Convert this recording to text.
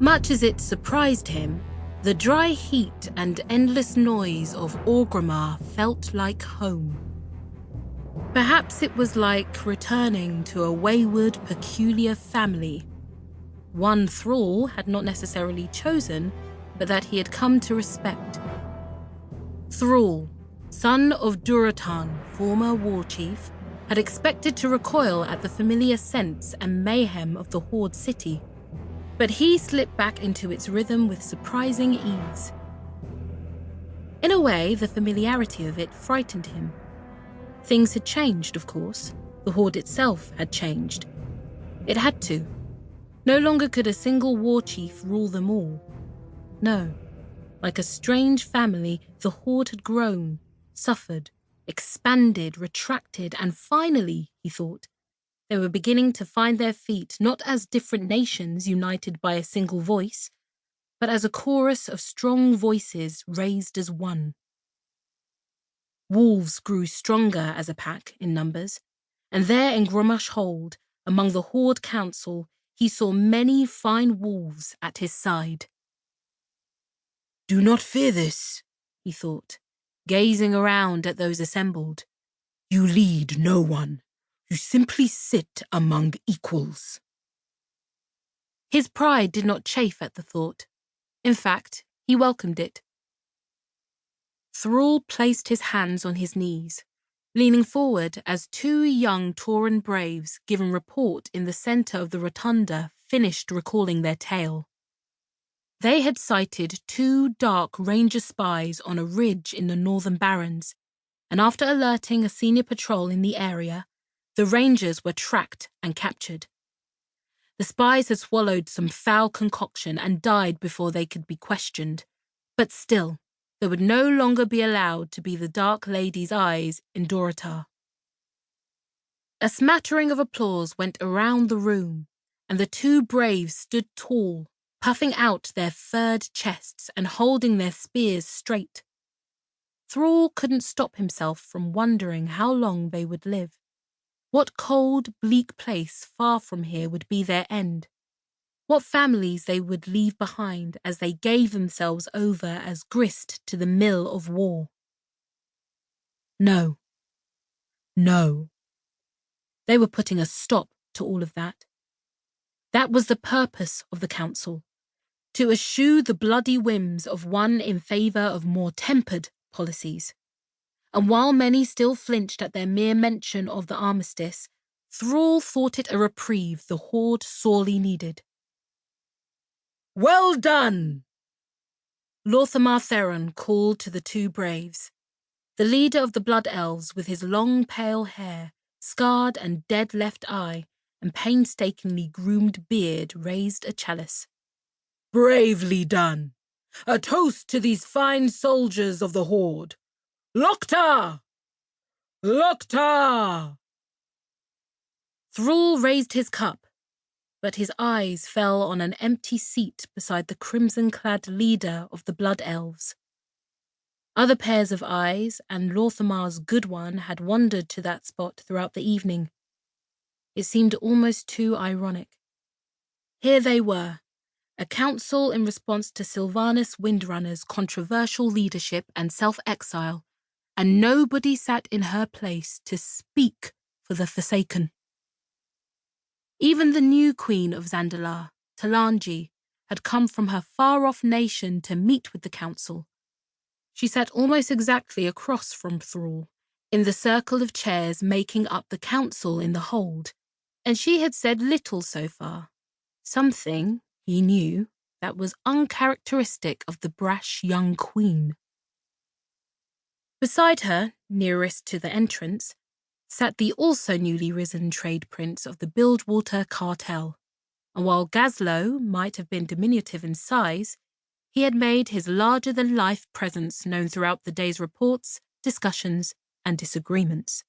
Much as it surprised him, the dry heat and endless noise of Orgrimmar felt like home. Perhaps it was like returning to a wayward, peculiar family. One Thrall had not necessarily chosen, but that he had come to respect. Thrall, son of Durotan, former warchief, had expected to recoil at the familiar scents and mayhem of the Horde city, but he slipped back into its rhythm with surprising ease. In a way, the familiarity of it frightened him. Things had changed, of course. The Horde itself had changed. It had to. No longer could a single warchief rule them all. No. Like a strange family, the Horde had grown, suffered, expanded, retracted, and finally, he thought, they were beginning to find their feet not as different nations united by a single voice, but as a chorus of strong voices raised as one. Wolves grew stronger as a pack in numbers, and there in Grommash Hold, among the Horde Council, he saw many fine wolves at his side. "Do not fear this," he thought, gazing around at those assembled. "You lead no one. You simply sit among equals." His pride did not chafe at the thought. In fact, he welcomed it. Thrall placed his hands on his knees, leaning forward as two young Tauren braves giving report in the centre of the rotunda finished recalling their tale. They had sighted two dark ranger spies on a ridge in the Northern Barrens, and after alerting a senior patrol in the area, the rangers were tracked and captured. The spies had swallowed some foul concoction and died before they could be questioned, but still, they would no longer be allowed to be the Dark Lady's eyes in Dorotar. A smattering of applause went around the room, and the two braves stood tall, puffing out their furred chests and holding their spears straight. Thrall couldn't stop himself from wondering how long they would live. What cold, bleak place far from here would be their end? What families they would leave behind as they gave themselves over as grist to the mill of war? No. No. They were putting a stop to all of that. That was the purpose of the council, to eschew the bloody whims of one in favour of more tempered policies. And while many still flinched at their mere mention of the armistice, Thrall thought it a reprieve the Horde sorely needed. "Well done!" Lorthamar Theron called to the two braves. The leader of the Blood Elves, with his long pale hair, scarred and dead left eye, and painstakingly groomed beard, raised a chalice. "Bravely done! A toast to these fine soldiers of the Horde! Loktar! Loktar!" Thrall raised his cup, but his eyes fell on an empty seat beside the crimson-clad leader of the Blood Elves. Other pairs of eyes, and Lorthamar's good one, had wandered to that spot throughout the evening. It seemed almost too ironic. Here they were, a council in response to Sylvanas Windrunner's controversial leadership and self-exile, and nobody sat in her place to speak for the Forsaken. Even the new queen of Zandalari, Talanji, had come from her far-off nation to meet with the council. She sat almost exactly across from Thrall, in the circle of chairs making up the council in the hold, and she had said little so far. Something, he knew, that was uncharacteristic of the brash young queen. Beside her, nearest to the entrance, sat the also newly risen trade prince of the Bilgewater cartel, and while Gazlo might have been diminutive in size, he had made his larger-than-life presence known throughout the day's reports, discussions, and disagreements.